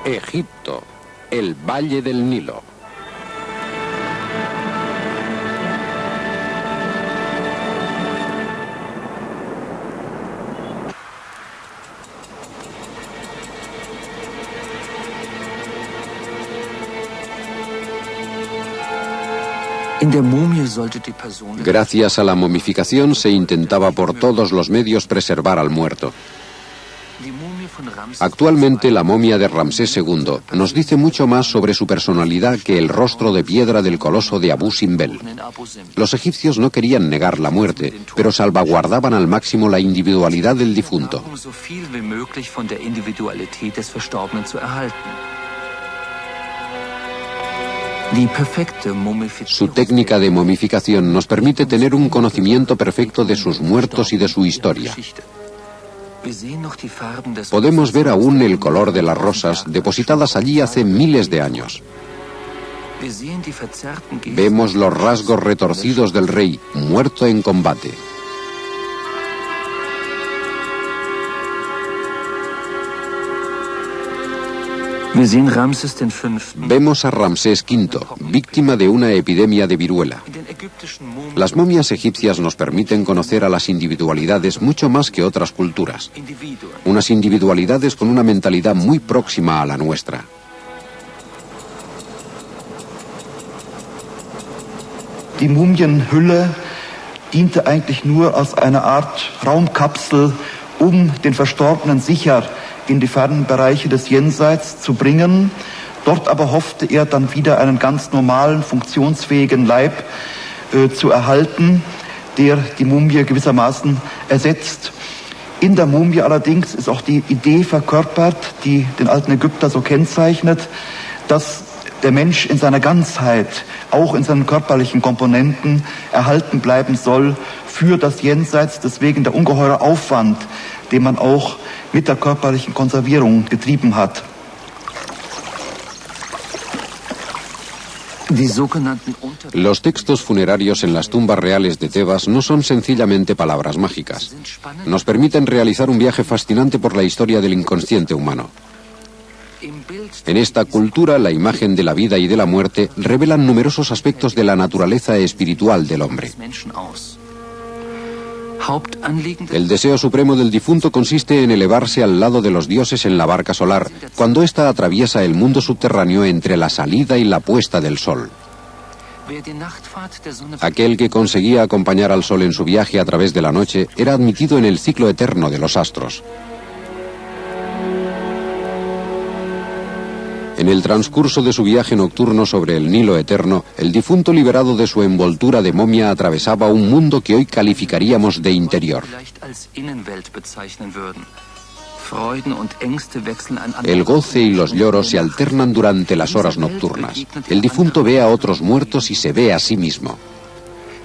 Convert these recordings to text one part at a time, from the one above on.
Egipto, el Valle del Nilo. Gracias a la momificación se intentaba por todos los medios preservar al muerto. Actualmente la momia de Ramsés II nos dice mucho más sobre su personalidad que el rostro de piedra del coloso de Abu Simbel. Los egipcios no querían negar la muerte, pero salvaguardaban al máximo la individualidad del difunto. Su técnica de momificación nos permite tener un conocimiento perfecto de sus muertos y de su historia. Podemos ver aún el color de las rosas depositadas allí hace miles de años. Vemos los rasgos retorcidos del rey, muerto en combate. Vemos a Ramsés V, víctima de una epidemia de viruela. Las momias egipcias nos permiten conocer a las individualidades mucho más que otras culturas. Unas individualidades con una mentalidad muy próxima a la nuestra. Die Mumienhülle diente eigentlich nur als eine Art Raumkapsel, den Verstorbenen sicher in die fernen Bereiche des Jenseits zu bringen. Dort aber hoffte er dann wieder einen ganz normalen, funktionsfähigen Leib zu erhalten, der die Mumie gewissermaßen ersetzt. In der Mumie allerdings ist auch die Idee verkörpert, die den alten Ägypter so kennzeichnet, dass der Mensch in seiner Ganzheit, auch in seinen körperlichen Komponenten, erhalten bleiben soll für das Jenseits. Deswegen der ungeheure Aufwand, den man auch mit der körperlichen Konservierung getrieben hat. Los textos funerarios en las tumbas reales de Tebas no son sencillamente palabras mágicas. Nos permiten realizar un viaje fascinante por la historia del inconsciente humano. En esta cultura, la imagen de la vida y de la muerte revelan numerosos aspectos de la naturaleza espiritual del hombre. El deseo supremo del difunto consiste en elevarse al lado de los dioses en la barca solar, cuando ésta atraviesa el mundo subterráneo entre la salida y la puesta del sol. Aquel que conseguía acompañar al sol en su viaje a través de la noche era admitido en el ciclo eterno de los astros. En el transcurso de su viaje nocturno sobre el Nilo eterno, el difunto liberado de su envoltura de momia atravesaba un mundo que hoy calificaríamos de interior. El goce y los lloros se alternan durante las horas nocturnas. El difunto ve a otros muertos y se ve a sí mismo.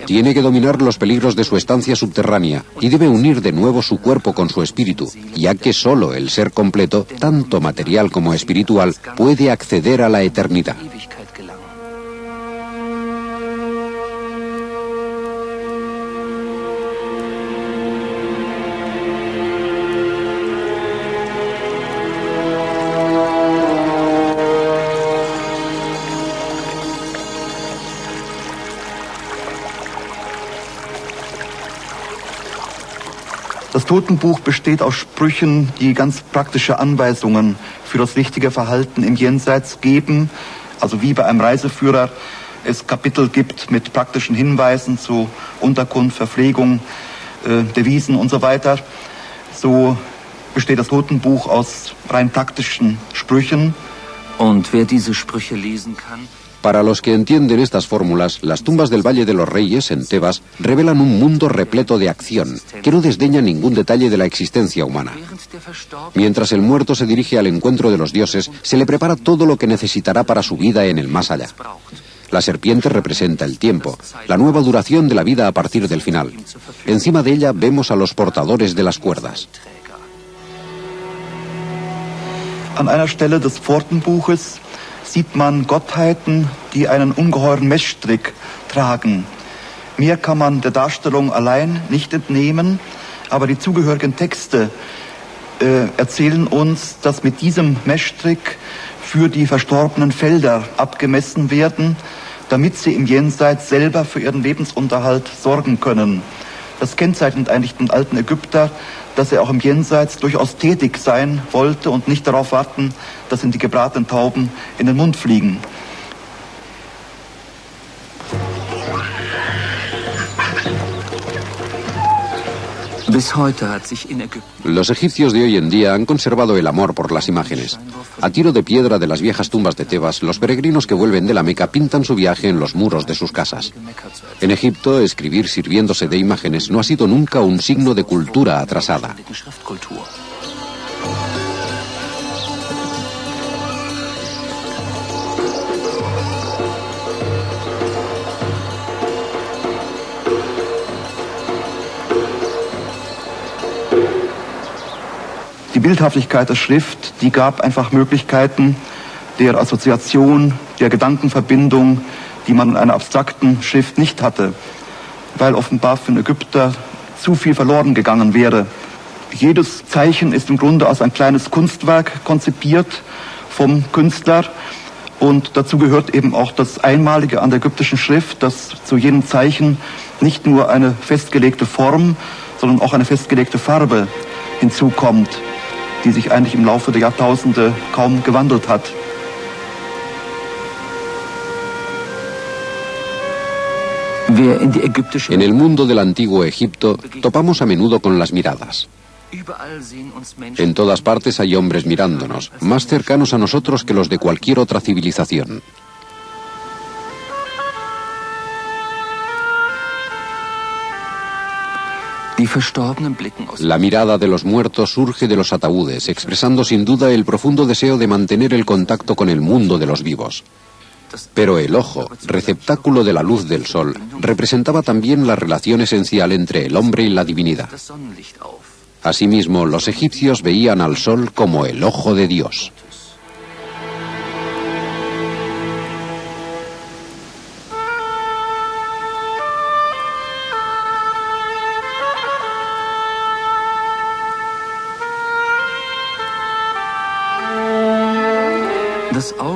Tiene que dominar los peligros de su estancia subterránea y debe unir de nuevo su cuerpo con su espíritu, ya que solo el ser completo, tanto material como espiritual, puede acceder a la eternidad. Das Totenbuch besteht aus Sprüchen, die ganz praktische Anweisungen für das richtige Verhalten im Jenseits geben. Also wie bei einem Reiseführer es Kapitel gibt mit praktischen Hinweisen zu Unterkunft, Verpflegung, Devisen und so weiter. So besteht das Totenbuch aus rein taktischen Sprüchen. Und wer diese Sprüche lesen kann? Para los que entienden estas fórmulas, las tumbas del Valle de los Reyes, en Tebas, revelan un mundo repleto de acción, que no desdeña ningún detalle de la existencia humana. Mientras el muerto se dirige al encuentro de los dioses, se le prepara todo lo que necesitará para su vida en el más allá. La serpiente representa el tiempo, la nueva duración de la vida a partir del final. Encima de ella vemos a los portadores de las cuerdas. An einer Stelle des Pfortenbuches sieht man Gottheiten, die einen ungeheuren Messstrick tragen. Mehr kann man der Darstellung allein nicht entnehmen, aber die zugehörigen Texte erzählen uns, dass mit diesem Messstrick für die verstorbenen Felder abgemessen werden, damit sie im Jenseits selber für ihren Lebensunterhalt sorgen können. Das kennzeichnet eigentlich den alten Ägypter, dass er auch im Jenseits durchaus tätig sein wollte und nicht darauf warten, dass ihm die gebratenen Tauben in den Mund fliegen. Bis heute hat sich in Ägypten Los egipcios de hoy en día han conservado el amor por las imágenes. A tiro de piedra de las viejas tumbas de Tebas, los peregrinos que vuelven de la Meca pintan su viaje en los muros de sus casas. En Egipto, escribir sirviéndose de imágenes no ha sido nunca un signo de cultura atrasada. Die Bildhaftigkeit der Schrift, die gab einfach Möglichkeiten der Assoziation, der Gedankenverbindung, die man in einer abstrakten Schrift nicht hatte, weil offenbar für den Ägypter zu viel verloren gegangen wäre. Jedes Zeichen ist im Grunde als ein kleines Kunstwerk konzipiert vom Künstler und dazu gehört eben auch das Einmalige an der ägyptischen Schrift, dass zu jedem Zeichen nicht nur eine festgelegte Form, sondern auch eine festgelegte Farbe hinzukommt, die sich eigentlich im Laufe der Jahrtausende kaum gewandelt hat. En el mundo del antiguo Egipto topamos a menudo con las miradas. En todas partes hay hombres mirándonos, más cercanos a nosotros que los de cualquier otra civilización. La mirada de los muertos surge de los ataúdes, expresando sin duda el profundo deseo de mantener el contacto con el mundo de los vivos. Pero el ojo, receptáculo de la luz del sol, representaba también la relación esencial entre el hombre y la divinidad. Asimismo, los egipcios veían al sol como el ojo de Dios.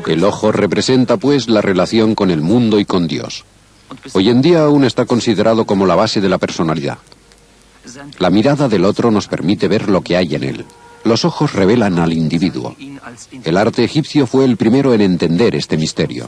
El ojo representa, pues, la relación con el mundo y con Dios. Hoy en día aún está considerado como la base de la personalidad. La mirada del otro nos permite ver lo que hay en él. Los ojos revelan al individuo. El arte egipcio fue el primero en entender este misterio.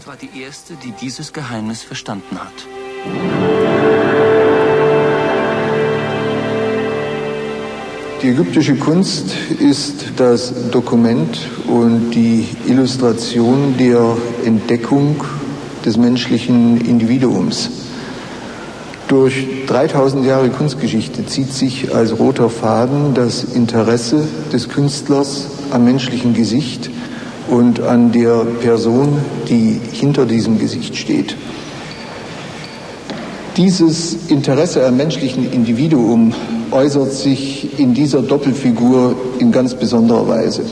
Die ägyptische Kunst ist das Dokument und die Illustration der Entdeckung des menschlichen Individuums. Durch 3000 Jahre Kunstgeschichte zieht sich als roter Faden das Interesse des Künstlers am menschlichen Gesicht und an der Person, die hinter diesem Gesicht steht. Dieses Interesse am menschlichen Individuum äußert sich in dieser Doppelfigur in ganz besonderer Weise.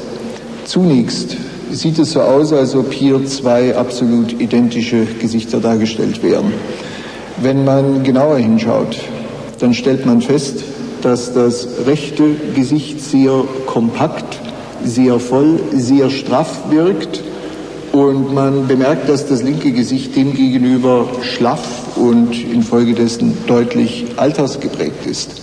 Zunächst sieht es so aus, als ob hier zwei absolut identische Gesichter dargestellt wären. Wenn man genauer hinschaut, dann stellt man fest, dass das rechte Gesicht sehr kompakt, sehr voll, sehr straff wirkt und man bemerkt, dass das linke Gesicht demgegenüber schlaff und infolgedessen deutlich altersgeprägt ist.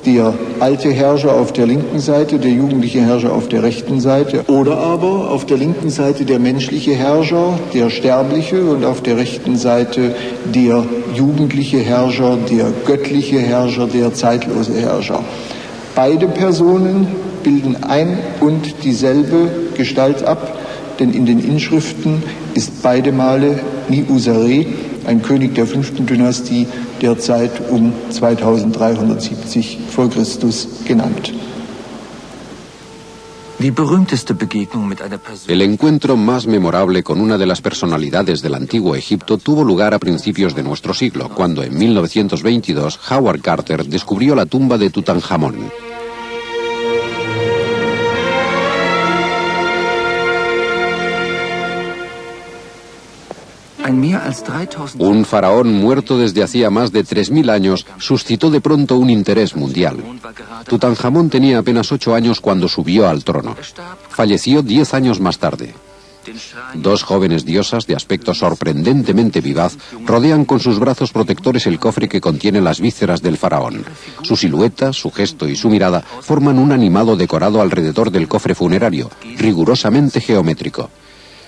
Der alte Herrscher auf der linken Seite, der jugendliche Herrscher auf der rechten Seite oder aber auf der linken Seite der menschliche Herrscher, der sterbliche und auf der rechten Seite der jugendliche Herrscher, der göttliche Herrscher, der zeitlose Herrscher. Beide Personen bilden ein und dieselbe Gestalt ab, denn in den Inschriften ist beide Male Niuserre, ein König der 5. Dynastie der Zeit um 2370 vor Christus genannt. El encuentro más memorable con una de las personalidades del antiguo Egipto tuvo lugar a principios de nuestro siglo, cuando en 1922 Howard Carter descubrió la tumba de Tutankamón. Un faraón muerto desde hacía más de 3000 años suscitó de pronto un interés mundial. Tutankamón tenía apenas 8 años cuando subió al trono. Falleció 10 años más tarde. Dos jóvenes diosas de aspecto sorprendentemente vivaz rodean con sus brazos protectores el cofre que contiene las vísceras del faraón. Su silueta, su gesto y su mirada forman un animado decorado alrededor del cofre funerario, rigurosamente geométrico.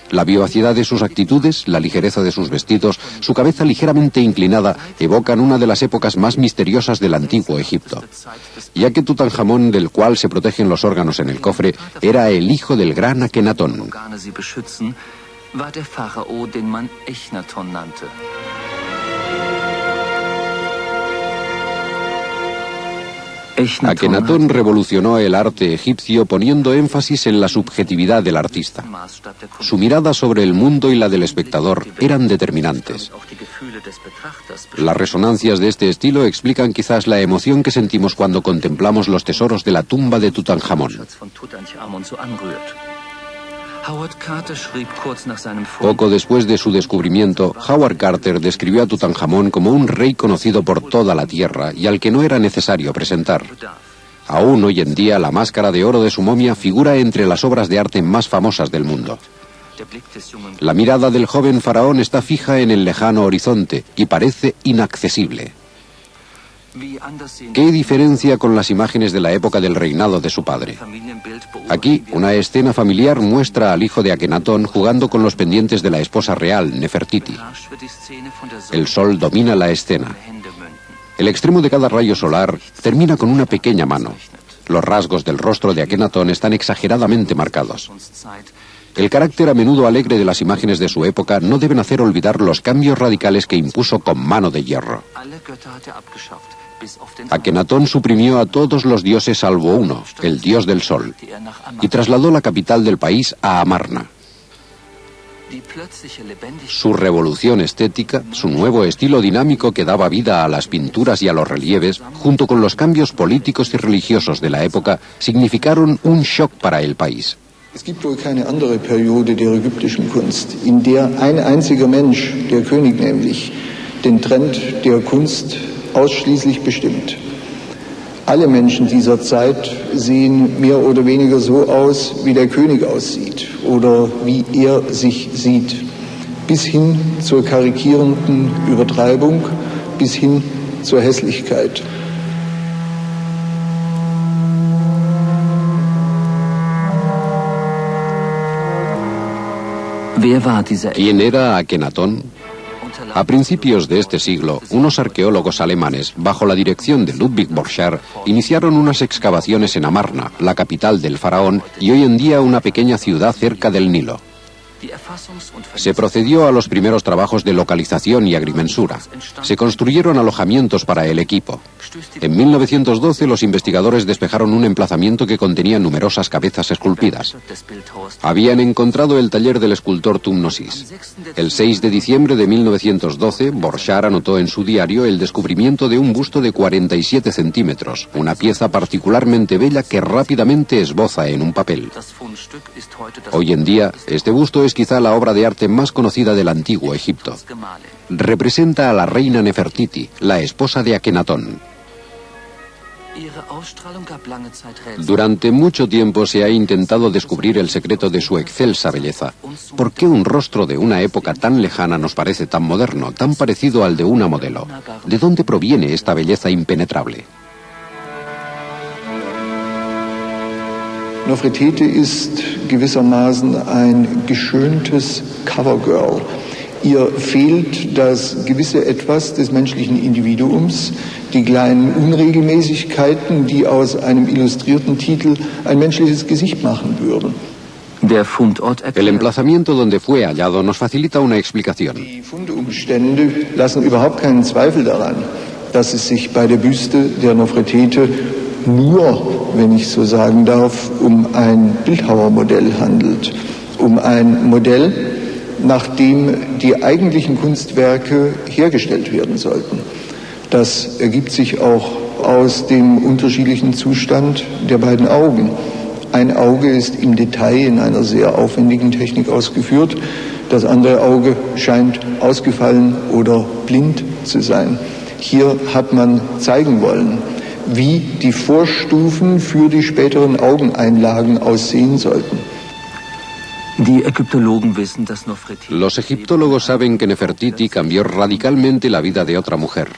La vivacidad de sus actitudes, la ligereza de sus vestidos, su cabeza ligeramente inclinada evocan una de las épocas más misteriosas del antiguo Egipto. Ya que Tutankamón, del cual se protegen los órganos en el cofre, era el hijo del gran Akenatón. Akenatón revolucionó el arte egipcio poniendo énfasis en la subjetividad del artista. Su mirada sobre el mundo y la del espectador eran determinantes. Las resonancias de este estilo explican quizás la emoción que sentimos cuando contemplamos los tesoros de la tumba de Tutankamón. Poco después de su descubrimiento, Howard Carter describió a Tutankamón como un rey conocido por toda la tierra y al que no era necesario presentar. Aún hoy en día, la máscara de oro de su momia figura entre las obras de arte más famosas del mundo. La mirada del joven faraón está fija en el lejano horizonte y parece inaccesible. ¿Qué diferencia con las imágenes de la época del reinado de su padre? Aquí, una escena familiar muestra al hijo de Akenatón jugando con los pendientes de la esposa real, Nefertiti. El sol domina la escena. El extremo de cada rayo solar termina con una pequeña mano. Los rasgos del rostro de Akenatón están exageradamente marcados. El carácter a menudo alegre de las imágenes de su época no deben hacer olvidar los cambios radicales que impuso con mano de hierro. Akenatón suprimió a todos los dioses salvo uno, el dios del sol, y trasladó la capital del país a Amarna. Su revolución estética, su nuevo estilo dinámico que daba vida a las pinturas y a los relieves, junto con los cambios políticos y religiosos de la época, significaron un shock para el país. Es gibt wohl keine andere Periode der ägyptischen Kunst, in der ein einziger Mensch, der König nämlich, den Trend der Kunst ausschließlich bestimmt. Alle Menschen dieser Zeit sehen mehr oder weniger so aus, wie der König aussieht oder wie er sich sieht, bis hin zur karikierenden Übertreibung, bis hin zur Hässlichkeit. ¿Quién era Akenatón? A principios de este siglo, unos arqueólogos alemanes, bajo la dirección de Ludwig Borchardt, iniciaron unas excavaciones en Amarna, la capital del faraón y hoy en día una pequeña ciudad cerca del Nilo. Se procedió a los primeros trabajos de localización y agrimensura. Se construyeron alojamientos para el equipo. En 1912 los investigadores despejaron un emplazamiento que contenía numerosas cabezas esculpidas. Habían encontrado el taller del escultor Tumnosis. El 6 de diciembre de 1912, Borchardt anotó en su diario el descubrimiento de un busto de 47 centímetros, una pieza particularmente bella que rápidamente esboza en un papel. Hoy en día, este busto es quizá la obra de arte más conocida del antiguo Egipto. Representa a la reina Nefertiti, la esposa de Akenatón. Durante mucho tiempo se ha intentado descubrir el secreto de su excelsa belleza. ¿Por qué un rostro de una época tan lejana nos parece tan moderno, tan parecido al de una modelo? ¿De dónde proviene esta belleza impenetrable? Nefertiti ist gewissermaßen ein geschöntes Covergirl. Ihr fehlt das gewisse Etwas des menschlichen Individuums, die kleinen Unregelmäßigkeiten, die aus einem illustrierten Titel ein menschliches Gesicht machen würden. El emplazamiento donde fue hallado nos facilita una explicación. Die Fundumstände lassen überhaupt keinen Zweifel daran, dass es sich bei der Büste der Nefertiti nur, wenn ich so sagen darf, um ein Bildhauermodell handelt. Um ein Modell, nach dem die eigentlichen Kunstwerke hergestellt werden sollten. Das ergibt sich auch aus dem unterschiedlichen Zustand der beiden Augen. Ein Auge ist im Detail in einer sehr aufwendigen Technik ausgeführt. Das andere Auge scheint ausgefallen oder blind zu sein. Hier hat man zeigen wollen, wie die Vorstufen für die späteren Augeneinlagen aussehen sollten. Los egiptólogos saben que Nefertiti cambió radicalmente la vida de otra mujer.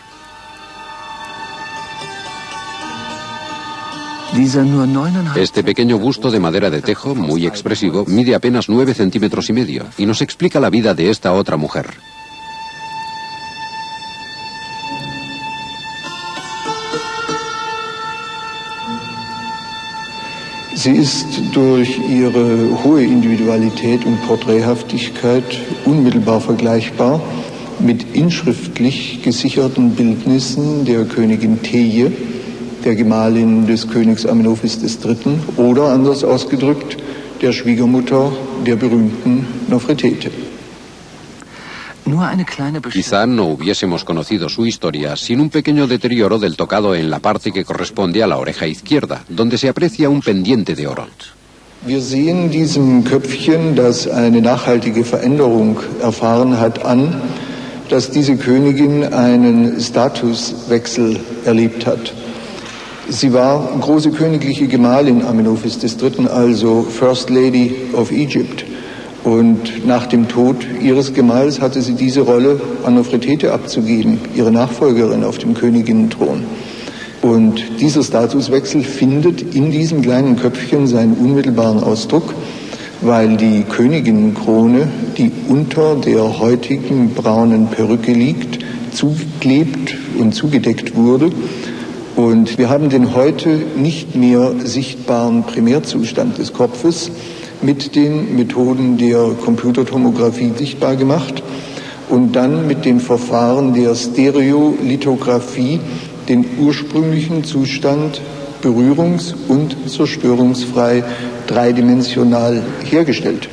Este pequeño busto de madera de tejo, muy expresivo, mide apenas 9,5 centímetros y nos explica la vida de esta otra mujer. Sie ist durch ihre hohe Individualität und Porträthaftigkeit unmittelbar vergleichbar mit inschriftlich gesicherten Bildnissen der Königin Teje, der Gemahlin des Königs Amenophis III. Oder anders ausgedrückt, der Schwiegermutter der berühmten Nofretete. Quizá no hubiésemos conocido su historia sin un pequeño deterioro del tocado en la parte que corresponde a la oreja izquierda, donde se aprecia un pendiente de oro. Wir sehen diesem Köpfchen, das eine nachhaltige Veränderung erfahren hat, an, dass diese Königin einen Statuswechsel erlebt hat. Sie war große königliche Gemahlin Amenophis III., also First Lady of Egypt. Und nach dem Tod ihres Gemahls hatte sie diese Rolle an Nofretete abzugeben, ihre Nachfolgerin auf dem Königinnenthron. Und dieser Statuswechsel findet in diesem kleinen Köpfchen seinen unmittelbaren Ausdruck, weil die Königinnenkrone, die unter der heutigen braunen Perücke liegt, zugeklebt und zugedeckt wurde. Und wir haben den heute nicht mehr sichtbaren Primärzustand des Kopfes mit den Methoden der Computertomographie sichtbar gemacht und dann mit dem Verfahren der Stereolithografie den ursprünglichen Zustand berührungs- und zerstörungsfrei dreidimensional hergestellt.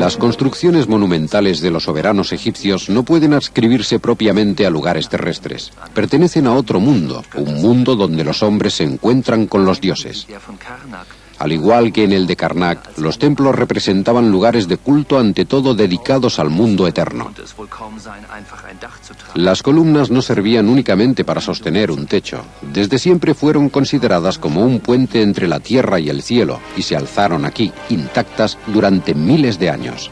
Las construcciones monumentales de los soberanos egipcios no pueden adscribirse propiamente a lugares terrestres. Pertenecen a otro mundo, un mundo donde los hombres se encuentran con los dioses. Al igual que en el de Karnak, los templos representaban lugares de culto ante todo dedicados al mundo eterno. Las columnas no servían únicamente para sostener un techo. Desde siempre fueron consideradas como un puente entre la tierra y el cielo y se alzaron aquí, intactas, durante miles de años.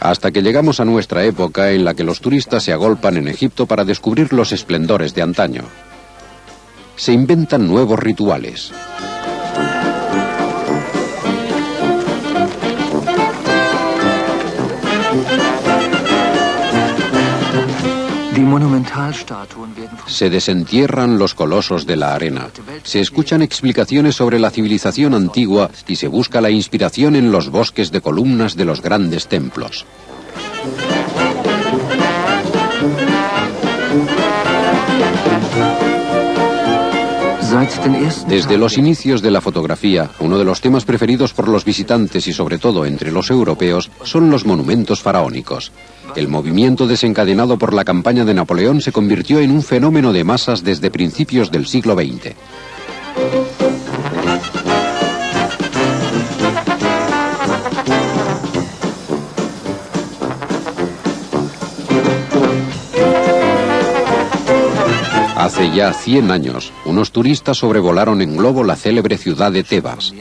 Hasta que llegamos a nuestra época en la que los turistas se agolpan en Egipto para descubrir los esplendores de antaño. Se inventan nuevos rituales. Se desentierran los colosos de la arena, se escuchan explicaciones sobre la civilización antigua y se busca la inspiración en los bosques de columnas de los grandes templos. Desde los inicios de la fotografía, uno de los temas preferidos por los visitantes y sobre todo entre los europeos son los monumentos faraónicos. El movimiento desencadenado por la campaña de Napoleón se convirtió en un fenómeno de masas desde principios del siglo XX. Hace ya 100 años, unos turistas sobrevolaron en globo la célebre ciudad de Tebas.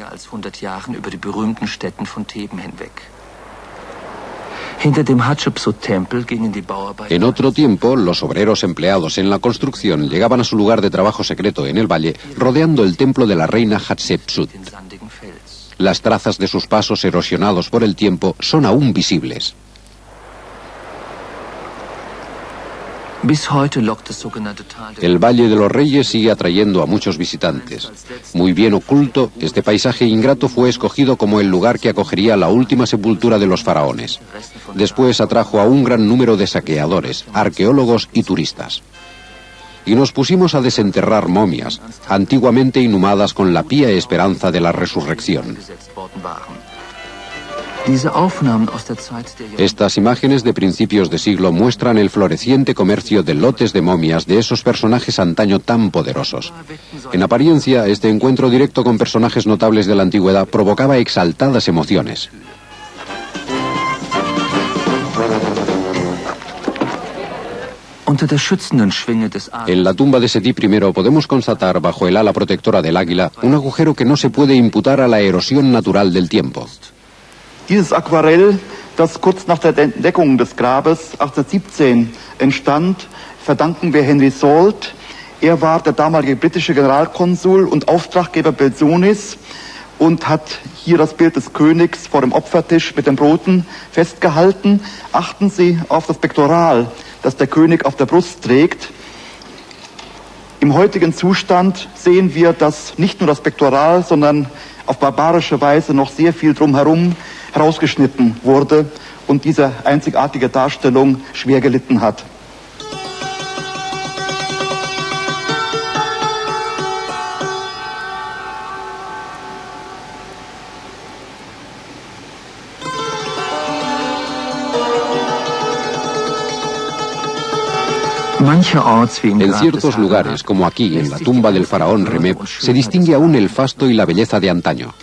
En otro tiempo, los obreros empleados en la construcción llegaban a su lugar de trabajo secreto en el valle, rodeando el templo de la reina Hatshepsut. Las trazas de sus pasos erosionados por el tiempo son aún visibles. El Valle de los Reyes sigue atrayendo a muchos visitantes. Muy bien oculto, este paisaje ingrato fue escogido como el lugar que acogería la última sepultura de los faraones. Después atrajo a un gran número de saqueadores, arqueólogos y turistas. y nos pusimos a desenterrar momias, antiguamente inhumadas con la pía esperanza de la resurrección. Estas imágenes de principios de siglo muestran el floreciente comercio de lotes de momias de esos personajes antaño tan poderosos. En apariencia, este encuentro directo con personajes notables de la antigüedad provocaba exaltadas emociones. En la tumba de Seti I podemos constatar, bajo el ala protectora del águila, un agujero que no se puede imputar a la erosión natural del tiempo. Dieses Aquarell, das kurz nach der Entdeckung des Grabes 1817 entstand, verdanken wir Henry Salt. Er war der damalige britische Generalkonsul und Auftraggeber Belzonis und hat hier das Bild des Königs vor dem Opfertisch mit den Broten festgehalten. Achten Sie auf das Pektoral, das der König auf der Brust trägt. Im heutigen Zustand sehen wir, dass nicht nur das Pektoral, sondern auf barbarische Weise noch sehr viel drumherum herausgeschnitten wurde und diese einzigartige Darstellung schwer gelitten hat. En ciertos lugares, como aquí, en la tumba del faraón Remep, se distingue aún el fasto y la belleza de antaño.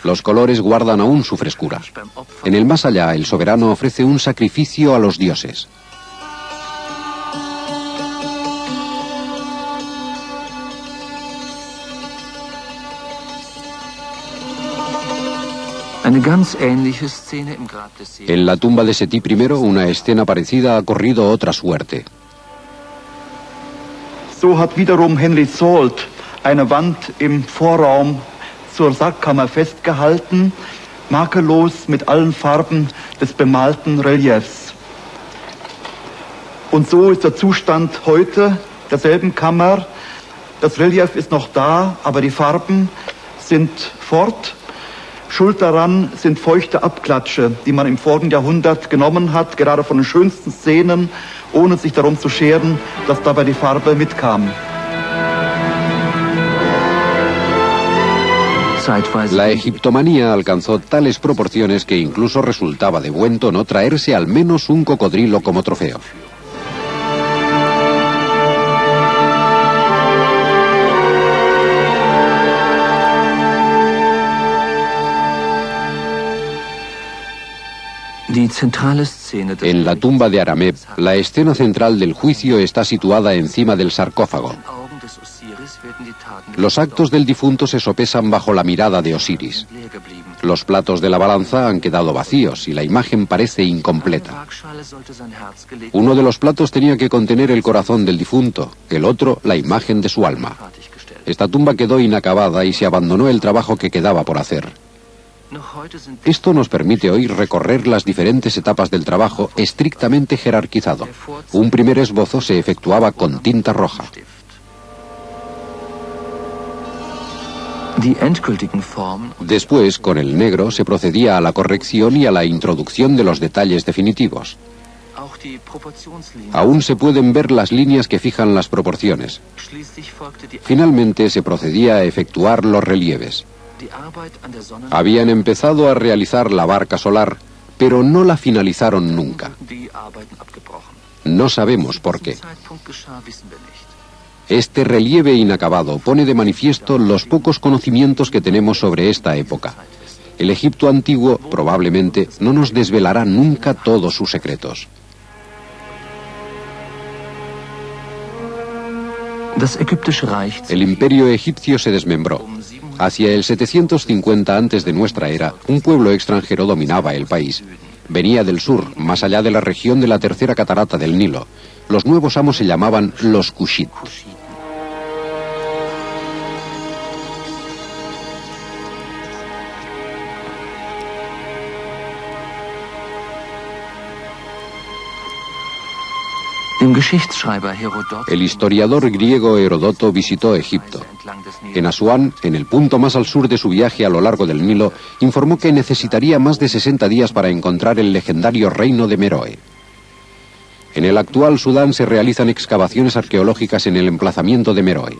Los colores guardan aún su frescura. En el más allá, el soberano ofrece un sacrificio a los dioses. En la tumba de Seti I, una escena parecida ha corrido otra suerte. So hat wiederum Henry Salt eine Wand im Vorraum zur Sargkammer festgehalten, makellos mit allen Farben des bemalten Reliefs. Und so ist der Zustand heute derselben Kammer. Das Relief ist noch da, aber die Farben sind fort. Schuld daran sind feuchte Abklatsche, die man im vorigen Jahrhundert genommen hat, gerade von den schönsten Szenen, ohne sich darum zu scheren, dass dabei die Farbe mitkam. La egiptomanía alcanzó tales proporciones que incluso resultaba de buen tono traerse al menos un cocodrilo como trofeo. En la tumba de Aramep, la escena central del juicio está situada encima del sarcófago. Los actos del difunto se sopesan bajo la mirada de Osiris. Los platos de la balanza han quedado vacíos y la imagen parece incompleta. Uno de los platos tenía que contener el corazón del difunto, el otro la imagen de su alma. Esta tumba quedó inacabada y se abandonó el trabajo que quedaba por hacer. Esto nos permite hoy recorrer las diferentes etapas del trabajo estrictamente jerarquizado. Un primer esbozo se efectuaba con tinta roja. Después, con el negro, se procedía a la corrección y a la introducción de los detalles definitivos. Aún se pueden ver las líneas que fijan las proporciones. Finalmente se procedía a efectuar los relieves. Habían empezado a realizar la barca solar, pero no la finalizaron nunca. No sabemos por qué. Este relieve inacabado pone de manifiesto los pocos conocimientos que tenemos sobre esta época. El Egipto antiguo probablemente no nos desvelará nunca todos sus secretos. El imperio egipcio se desmembró. Hacia el 750 antes de nuestra era, un pueblo extranjero dominaba el país. Venía del sur, más allá de la región de la tercera catarata del Nilo. Los nuevos amos se llamaban los Kushit. El historiador griego Heródoto visitó Egipto. En Asuán, en el punto más al sur de su viaje a lo largo del Nilo, informó que necesitaría más de 60 días para encontrar el legendario reino de Meroe. En el actual Sudán se realizan excavaciones arqueológicas en el emplazamiento de Meroe.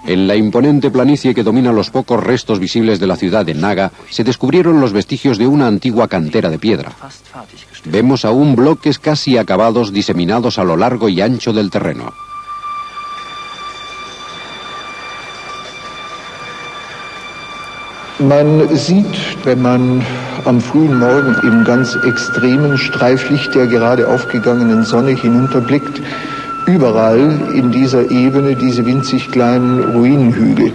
En la imponente planicie que domina los pocos restos visibles de la ciudad de Naga, se descubrieron los vestigios de una antigua cantera de piedra. Vemos aún bloques casi acabados diseminados a lo largo y ancho del terreno. Man sieht, wenn man am frühen Morgen im ganz extremen Streiflicht der gerade aufgegangenen Sonne hinunterblickt, überall in dieser Ebene diese winzig kleinen Ruinenhügel.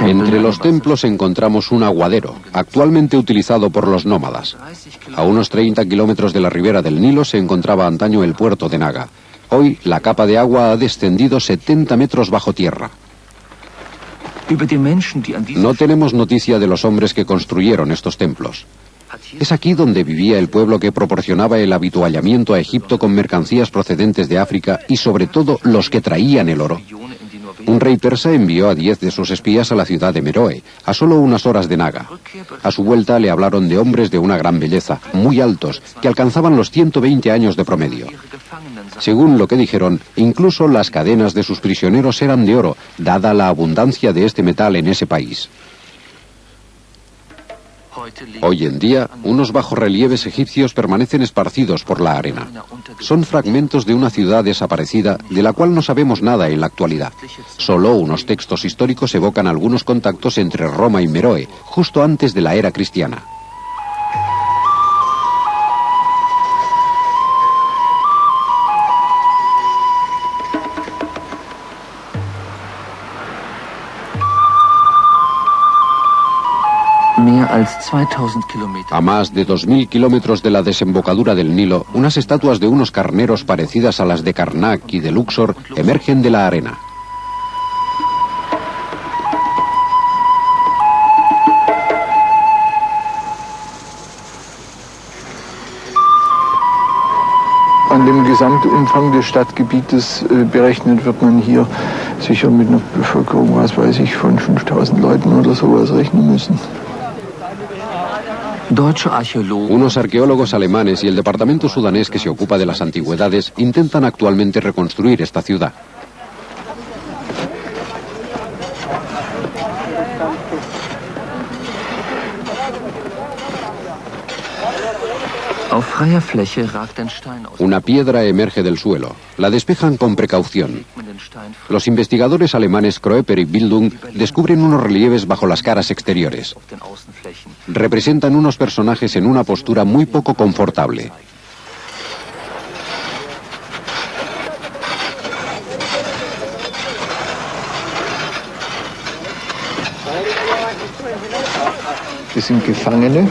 Entre los templos encontramos un aguadero, actualmente utilizado por los nómadas. A unos 30 kilómetros de la ribera del Nilo se encontraba antaño el puerto de Naga. Hoy la capa de agua ha descendido 70 metros bajo tierra. No tenemos noticia de los hombres que construyeron estos templos. Es aquí donde vivía el pueblo que proporcionaba el habituallamiento a Egipto con mercancías procedentes de África y sobre todo los que traían el oro. Un rey persa envió a 10 de sus espías a la ciudad de Meroe, a solo unas horas de Naga. A su vuelta le hablaron de hombres de una gran belleza, muy altos, que alcanzaban los 120 años de promedio. Según lo que dijeron, incluso las cadenas de sus prisioneros eran de oro, dada la abundancia de este metal en ese país. Hoy en día, unos bajorrelieves egipcios permanecen esparcidos por la arena. Son fragmentos de una ciudad desaparecida de la cual no sabemos nada en la actualidad. Solo unos textos históricos evocan algunos contactos entre Roma y Meroe, justo antes de la era cristiana. A más de 2000 kilómetros de la desembocadura del Nilo, unas estatuas de unos carneros parecidas a las de Karnak y de Luxor emergen de la arena. An dem Gesamtumfang des Stadtgebietes berechnet wird man hier sicher mit einer Bevölkerung, was weiß ich, von 5000 Leuten oder sowas rechnen müssen. Unos arqueólogos alemanes y el departamento sudanés que se ocupa de las antigüedades intentan actualmente reconstruir esta ciudad. Una piedra emerge del suelo. La despejan con precaución. Los investigadores alemanes Kroeper y Bildung descubren unos relieves bajo las caras exteriores. Representan unos personajes en una postura muy poco confortable. Es sind Gefangene,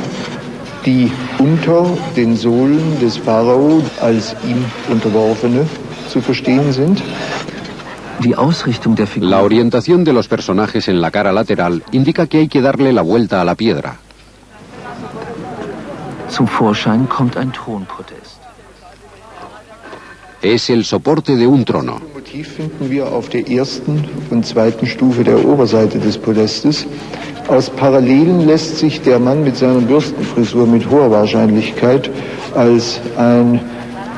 die unter den Sohlen des Pharao als ihm Unterworfene zu verstehen sind. La orientación de los personajes en la cara lateral indica que hay que darle la vuelta a la piedra. Es el soporte de un trono. Das Motiv finden wir auf der ersten und zweiten Stufe der Oberseite des Podestes. Aus Parallelen lässt sich der Mann mit seiner Bürstenfrisur mit hoher Wahrscheinlichkeit als ein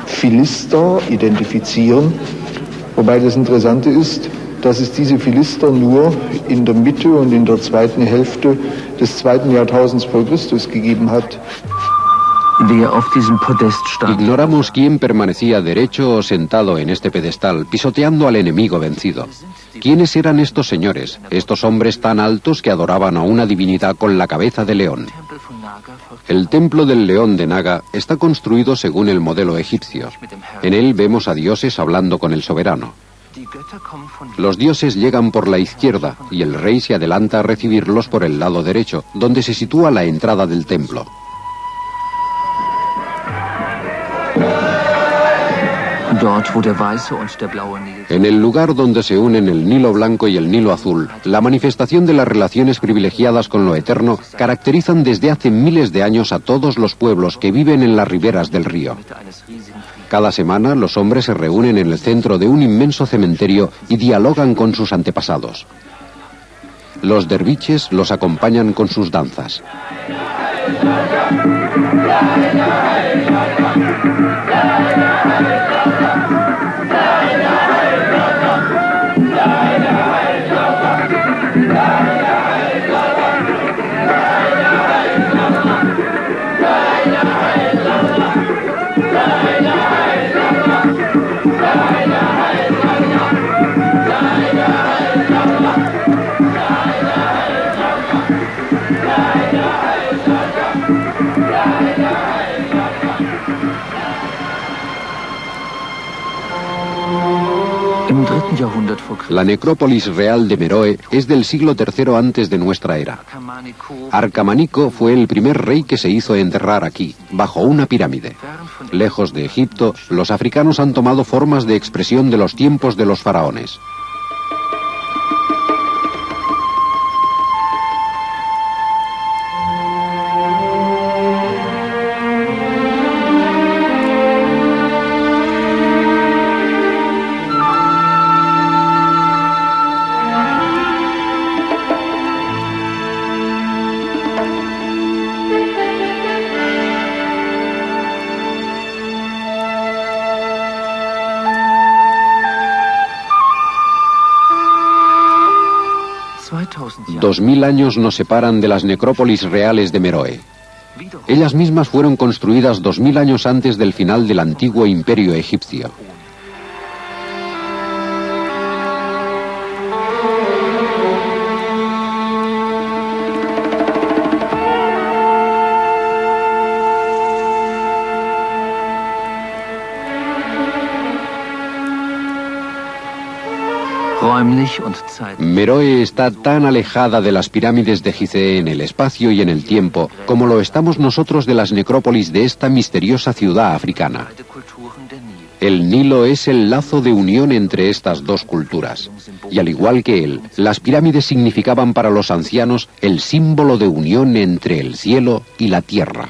Philister identifizieren. Wobei das Interessante ist, dass es diese Philister nur in der Mitte und in der zweiten Hälfte des 2. Jahrtausends vor Christus gegeben hat. Ignoramos quién permanecía derecho o sentado en este pedestal, pisoteando al enemigo vencido. ¿Quiénes eran estos señores, estos hombres tan altos que adoraban a una divinidad con la cabeza de león? El templo del león de Naga está construido según el modelo egipcio. En él vemos a dioses hablando con el soberano. Los dioses llegan por la izquierda y el rey se adelanta a recibirlos por el lado derecho, donde se sitúa la entrada del templo. Dort, wo der weiße und der blaue Nil. En el lugar donde se unen el Nilo Blanco y el Nilo Azul, la manifestación de las relaciones privilegiadas con lo eterno caracterizan desde hace miles de años a todos los pueblos que viven en las riberas del río. Cada semana los hombres se reúnen en el centro de un inmenso cementerio y dialogan con sus antepasados. Los derviches los acompañan con sus danzas. La necrópolis real de Meroe es del siglo III antes de nuestra era. Arcamanico fue el primer rey que se hizo enterrar aquí, bajo una pirámide. Lejos de Egipto, los africanos han tomado formas de expresión de los tiempos de los faraones. Dos 2000 años nos separan de las necrópolis reales de Meroe. Ellas mismas fueron construidas 2000 años antes del final del antiguo imperio egipcio. Meroe está tan alejada de las pirámides de Gizeh en el espacio y en el tiempo como lo estamos nosotros de las necrópolis de esta misteriosa ciudad africana. El Nilo es el lazo de unión entre estas dos culturas, y al igual que él, las pirámides significaban para los ancianos el símbolo de unión entre el cielo y la tierra.